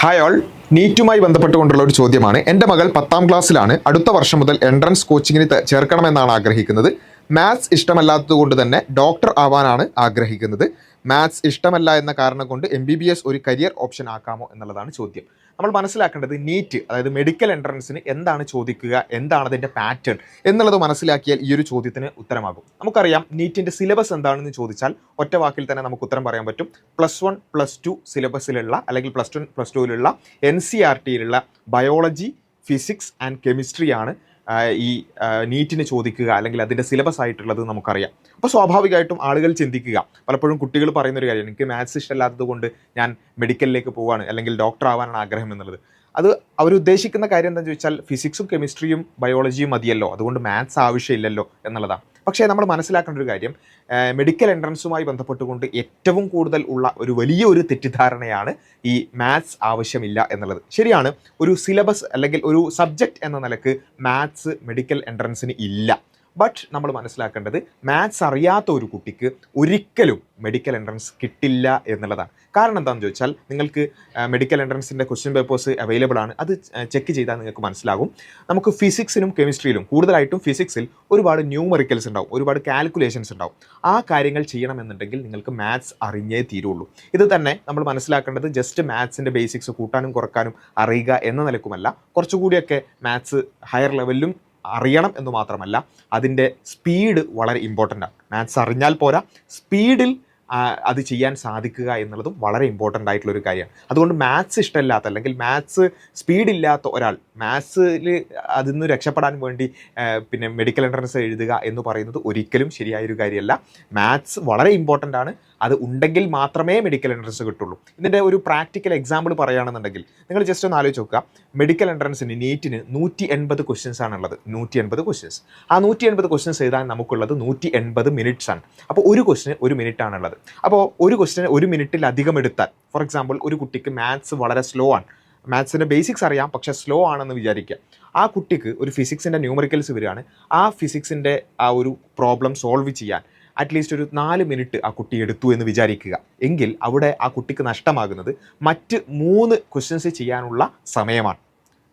Hi all, നീറ്റുമായി ബന്ധപ്പെട്ടുകൊണ്ടുള്ള ഒരു ചോദ്യമാണ്. എൻ്റെ മകൾ 10ാം ക്ലാസ്സിലാണ്. അടുത്ത വർഷം മുതൽ എൻട്രൻസ് കോച്ചിങ്ങിന് ചേർക്കണമെന്നാണ് ആഗ്രഹിക്കുന്നത്. മാത്സ് ഇഷ്ടമല്ലാത്തത് കൊണ്ട് തന്നെ ഡോക്ടർ ആവാനാണ് ആഗ്രഹിക്കുന്നത്. മാത്സ് ഇഷ്ടമല്ല എന്ന കാരണം കൊണ്ട് MBBS ഒരു കരിയർ ഓപ്ഷൻ ആക്കാമോ എന്നുള്ളതാണ് ചോദ്യം. നമ്മൾ മനസ്സിലാക്കേണ്ടത് നീറ്റ്, അതായത് മെഡിക്കൽ എൻട്രൻസിന് എന്താണ് ചോദിക്കുക, എന്താണ് അതിൻ്റെ പാറ്റേൺ എന്നുള്ളത് മനസ്സിലാക്കിയാൽ ഈ ഒരു ചോദ്യത്തിന് ഉത്തരമാകും. നമുക്കറിയാം നീറ്റിൻ്റെ സിലബസ് എന്താണെന്ന് ചോദിച്ചാൽ ഒറ്റ വാക്കിൽ തന്നെ നമുക്ക് ഉത്തരം പറയാൻ പറ്റും. +1 +2 സിലബസിലുള്ള അല്ലെങ്കിൽ +1 +2ലുള്ള NCERTയിലുള്ള ബയോളജി, ഫിസിക്സ് ആൻഡ് കെമിസ്ട്രിയാണ് ഈ നീറ്റിന് ചോദിക്കുക, അല്ലെങ്കിൽ അതിൻ്റെ സിലബസ് ആയിട്ടുള്ളത് നമുക്കറിയാം. അപ്പോൾ സ്വാഭാവികമായിട്ടും ആളുകൾ ചിന്തിക്കുക, പലപ്പോഴും കുട്ടികൾ പറയുന്നൊരു കാര്യം, എനിക്ക് മാത്സ് ഇഷ്ടമല്ലാത്തത് കൊണ്ട് ഞാൻ മെഡിക്കലിലേക്ക് പോവാണ് അല്ലെങ്കിൽ ഡോക്ടർ ആവാനാണ് ആഗ്രഹം എന്നുള്ളത്. അത് അവരുദ്ദേശിക്കുന്ന കാര്യം എന്താണെന്ന് ചോദിച്ചാൽ ഫിസിക്സും കെമിസ്ട്രിയും ബയോളജിയും മതിയല്ലോ, അതുകൊണ്ട് മാത്സ് ആവശ്യമില്ലല്ലോ എന്നുള്ളതാണ്. പക്ഷേ നമ്മൾ മനസ്സിലാക്കേണ്ട ഒരു കാര്യം, മെഡിക്കൽ എൻട്രൻസുമായി ബന്ധപ്പെട്ടുകൊണ്ട് ഏറ്റവും കൂടുതൽ ഉള്ള ഒരു വലിയൊരു തെറ്റിദ്ധാരണയാണ് ഈ മാത്സ് ആവശ്യമില്ല എന്നുള്ളത്. ശരിയാണ്, ഒരു സിലബസ് അല്ലെങ്കിൽ ഒരു സബ്ജക്റ്റ് എന്ന നിലക്ക് മാത്സ് മെഡിക്കൽ എൻട്രൻസിന് ഇല്ല. ബട്ട് നമ്മൾ മനസ്സിലാക്കേണ്ടത്, മാത്സ് അറിയാത്ത ഒരു കുട്ടിക്ക് ഒരിക്കലും മെഡിക്കൽ എൻട്രൻസ് കിട്ടില്ല എന്നുള്ളതാണ്. കാരണം എന്താണെന്ന് ചോദിച്ചാൽ, നിങ്ങൾക്ക് മെഡിക്കൽ എൻട്രൻസിൻ്റെ ക്വസ്റ്റ്യൻ പേപ്പേഴ്സ് അവൈലബിൾ ആണ്. അത് ചെക്ക് ചെയ്താൽ നിങ്ങൾക്ക് മനസ്സിലാകും. നമുക്ക് ഫിസിക്സിനും കെമിസ്ട്രിയിലും, കൂടുതലായിട്ടും ഫിസിക്സിൽ ഒരുപാട് ന്യൂമറിക്കൽസ് ഉണ്ടാവും, ഒരുപാട് കാൽക്കുലേഷൻസ് ഉണ്ടാവും. ആ കാര്യങ്ങൾ ചെയ്യണമെന്നുണ്ടെങ്കിൽ നിങ്ങൾക്ക് മാത്സ് അറിഞ്ഞേ തീരുള്ളൂ. ഇത് തന്നെ നമ്മൾ മനസ്സിലാക്കേണ്ടത്, ജസ്റ്റ് മാത്സിൻ്റെ ബേസിക്സ് കൂട്ടാനും കുറക്കാനും അറിയുക എന്ന നിലക്കുമല്ല, കുറച്ചുകൂടിയൊക്കെ മാത്സ് ഹയർ ലെവലിലും അറിയണം എന്ന് മാത്രമല്ല, അതിൻ്റെ സ്പീഡ് വളരെ ഇമ്പോർട്ടൻ്റ് ആണ്. മാത്സ് അറിഞ്ഞാൽ പോരാ, സ്പീഡിൽ അത് ചെയ്യാൻ സാധിക്കുക എന്നുള്ളതും വളരെ ഇമ്പോർട്ടൻ്റ് ആയിട്ടുള്ളൊരു കാര്യമാണ്. അതുകൊണ്ട് മാത്സ് ഇഷ്ടമില്ലാത്ത അല്ലെങ്കിൽ മാത്സ് സ്പീഡില്ലാത്ത ഒരാൾ മാത്സിൽ അതിൽ നിന്ന് രക്ഷപ്പെടാൻ വേണ്ടി പിന്നെ മെഡിക്കൽ എൻട്രൻസ് എഴുതുക എന്ന് പറയുന്നത് ഒരിക്കലും ശരിയായൊരു കാര്യമല്ല. മാത്സ് വളരെ ഇമ്പോർട്ടൻ്റ് ആണ്. അത് ഉണ്ടെങ്കിൽ മാത്രമേ മെഡിക്കൽ എൻട്രൻസ് കിട്ടുള്ളൂ. ഇതിൻ്റെ ഒരു പ്രാക്ടിക്കൽ എക്സാമ്പിൾ പറയുകയാണെന്നുണ്ടെങ്കിൽ, നിങ്ങൾ ജസ്റ്റ് ഒന്ന് ആലോചിച്ച് നോക്കുക. മെഡിക്കൽ എൻട്രൻസിന് നീറ്റിന് 180 ക്വസ്റ്റ്യൻസ് ആണുള്ളത്. 180 ക്വസ്റ്റ്യൻസ്. ആ 180 ക്വസ്റ്റ്യൻസ് എഴുതാൻ നമുക്കുള്ളത് 180 മിനിറ്റ്സ് ആണ്. അപ്പോൾ ഒരു ക്വസ്റ്റിന് 1 മിനിറ്റ് ആണുള്ളത്. അപ്പോൾ ഒരു ക്വസ്റ്റിന് 1 മിനിറ്റിലധികം എടുത്താൽ, ഫോർ എക്സാമ്പിൾ ഒരു കുട്ടിക്ക് മാത്സ് വളരെ സ്ലോ ആണ്, മാത്സിൻ്റെ ബേസിക്സ് അറിയാം പക്ഷേ സ്ലോ ആണെന്ന് വിചാരിക്കുക. ആ കുട്ടിക്ക് ഒരു ഫിസിക്സിൻ്റെ ന്യൂമറിക്കൽസ് വരികയാണ്. ആ ഫിസിക്സിൻ്റെ ആ ഒരു പ്രോബ്ലം സോൾവ് ചെയ്യാൻ അറ്റ്ലീസ്റ്റ് ഒരു 4 മിനിറ്റ് ആ കുട്ടി എടുത്തു എന്ന് വിചാരിക്കുക. എങ്കിൽ അവിടെ ആ കുട്ടിക്ക് നഷ്ടമാകുന്നത് മറ്റ് 3 ക്വസ്റ്റ്യൻസ് ചെയ്യാനുള്ള സമയമാണ്.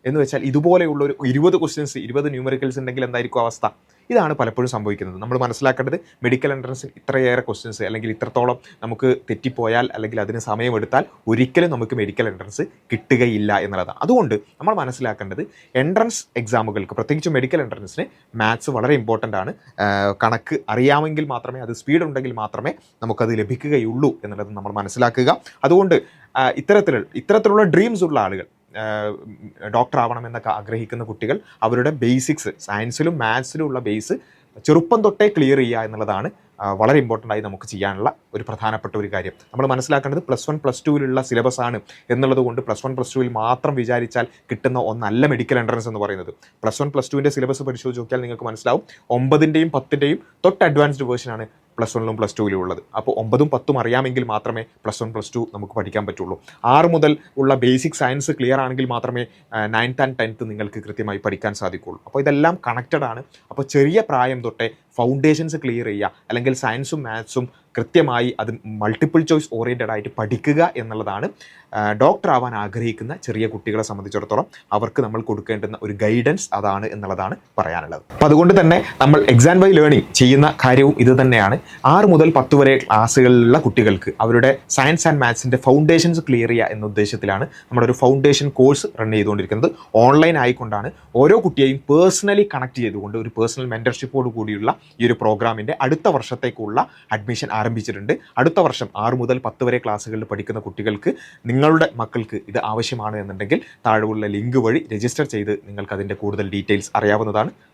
എന്ന് വെച്ചാൽ ഇതുപോലെയുള്ള ഒരു 20 ക്വസ്റ്റ്യൻസ്, 20 ന്യൂമറിക്കൽസ് ഉണ്ടെങ്കിൽ എന്തായിരിക്കും അവസ്ഥ? ഇതാണ് പലപ്പോഴും സംഭവിക്കുന്നത്. നമ്മൾ മനസ്സിലാക്കേണ്ടത്, മെഡിക്കൽ എൻട്രൻസിൽ ഇത്രയേറെ ക്വസ്റ്റ്യൻസ് അല്ലെങ്കിൽ ഇത്രത്തോളം നമുക്ക് തെറ്റിപ്പോയാൽ അല്ലെങ്കിൽ അതിന് സമയമെടുത്താൽ ഒരിക്കലും നമുക്ക് മെഡിക്കൽ എൻട്രൻസ് കിട്ടുകയില്ല എന്നുള്ളതാണ്. അതുകൊണ്ട് നമ്മൾ മനസ്സിലാക്കേണ്ടത്, എൻട്രൻസ് എക്സാമുകൾക്ക്, പ്രത്യേകിച്ച് മെഡിക്കൽ എൻട്രൻസിന് മാത്സ് വളരെ ഇമ്പോർട്ടൻ്റ് ആണ്. കണക്ക് അറിയാമെങ്കിൽ മാത്രമേ, അത് സ്പീഡ് ഉണ്ടെങ്കിൽ മാത്രമേ നമുക്കത് ലഭിക്കുകയുള്ളൂ എന്നുള്ളത് നമ്മൾ മനസ്സിലാക്കുക. അതുകൊണ്ട് ഇത്തരത്തിലുള്ള ഡ്രീംസ് ഉള്ള ആളുകൾ, ഡോക്ടർ ആവണമെന്നൊക്കെ ആഗ്രഹിക്കുന്ന കുട്ടികൾ, അവരുടെ ബേസിക്സ്, സയൻസിലും മാത്സിലും ഉള്ള ബേസ് ചെറുപ്പം തൊട്ടേ ക്ലിയർ ചെയ്യുക എന്നുള്ളതാണ് വളരെ ഇമ്പോർട്ടൻ്റ് ആയി നമുക്ക് ചെയ്യാനുള്ള ഒരു പ്രധാനപ്പെട്ട ഒരു കാര്യം. നമ്മൾ മനസ്സിലാക്കേണ്ടത്, +1 +2ലുള്ള സിലബസ് ആണ് എന്നുള്ളത് കൊണ്ട് +1 +2ൽ മാത്രം വിചാരിച്ചാൽ കിട്ടുന്ന ഒന്നല്ല മെഡിക്കൽ എൻട്രൻസ് എന്ന് പറയുന്നത്. +1 +2ൻ്റെ സിലബസ് പരിശോധിച്ച് നോക്കിയാൽ നിങ്ങൾക്ക് മനസ്സിലാവും, 9ൻ്റെയും 10ൻ്റെയും തൊട്ട് അഡ്വാൻസ്ഡ് വേർഷനാണ് +1ലും +2ലും ഉള്ളത്. അപ്പോൾ 9ഉം 10ഉം അറിയാമെങ്കിൽ മാത്രമേ +1 +2 നമുക്ക് പഠിക്കാൻ പറ്റുള്ളൂ. 6 മുതൽ ഉള്ള ബേസിക് സയൻസ് ക്ലിയർ ആണെങ്കിൽ മാത്രമേ 9th and 10th നിങ്ങൾക്ക് കൃത്യമായി പഠിക്കാൻ സാധിക്കുള്ളൂ. അപ്പോൾ ഇതെല്ലാം കണക്റ്റഡ് ആണ്. അപ്പോൾ ചെറിയ പ്രായം തൊട്ടേ ഫൗണ്ടേഷൻസ് ക്ലിയർ ചെയ്യുക, അല്ലെങ്കിൽ സയൻസും മാത്സും കൃത്യമായി അത് മൾട്ടിപ്പിൾ ചോയ്സ് ഓറിയൻറ്റഡ് ആയിട്ട് പഠിക്കുക എന്നുള്ളതാണ് ഡോക്ടർ ആവാൻ ആഗ്രഹിക്കുന്ന ചെറിയ കുട്ടികളെ സംബന്ധിച്ചിടത്തോളം അവർക്ക് നമ്മൾ കൊടുക്കേണ്ടുന്ന ഒരു ഗൈഡൻസ് അതാണ് എന്നുള്ളതാണ് പറയാനുള്ളത്. അപ്പോൾ അതുകൊണ്ട് തന്നെ നമ്മൾ എക്സാം ബൈ ലേണിംഗ് ചെയ്യുന്ന കാര്യവും ഇത് തന്നെയാണ്. 6 മുതൽ 10 വരെ ക്ലാസ്സുകളിലുള്ള കുട്ടികൾക്ക് അവരുടെ സയൻസ് ആൻഡ് മാത്സിൻ്റെ ഫൗണ്ടേഷൻസ് ക്ലിയർ ചെയ്യുക എന്ന ഉദ്ദേശത്തിലാണ് നമ്മളൊരു ഫൗണ്ടേഷൻ കോഴ്സ് റൺ ചെയ്തുകൊണ്ടിരിക്കുന്നത്. ഓൺലൈൻ ആയിക്കൊണ്ടാണ്. ഓരോ കുട്ടിയെയും പേഴ്സണലി കണക്ട് ചെയ്തുകൊണ്ട് ഒരു പേഴ്സണൽ മെൻറ്റർഷിപ്പോട് കൂടിയുള്ള ഈ ഒരു പ്രോഗ്രാമിൻ്റെ അടുത്ത വർഷത്തേക്കുള്ള അഡ്മിഷൻ ആരംഭിച്ചിട്ടുണ്ട്. അടുത്ത വർഷം 6 മുതൽ 10 വരെ ക്ലാസ്സുകളിൽ പഠിക്കുന്ന കുട്ടികൾക്ക്, നിങ്ങളുടെ മക്കൾക്ക് ഇത് ആവശ്യമാണ് എന്നുണ്ടെങ്കിൽ താഴെയുള്ള ലിങ്ക് വഴി രജിസ്റ്റർ ചെയ്ത് നിങ്ങൾക്ക് അതിൻ്റെ കൂടുതൽ ഡീറ്റെയിൽസ് അറിയാവുന്നതാണ്.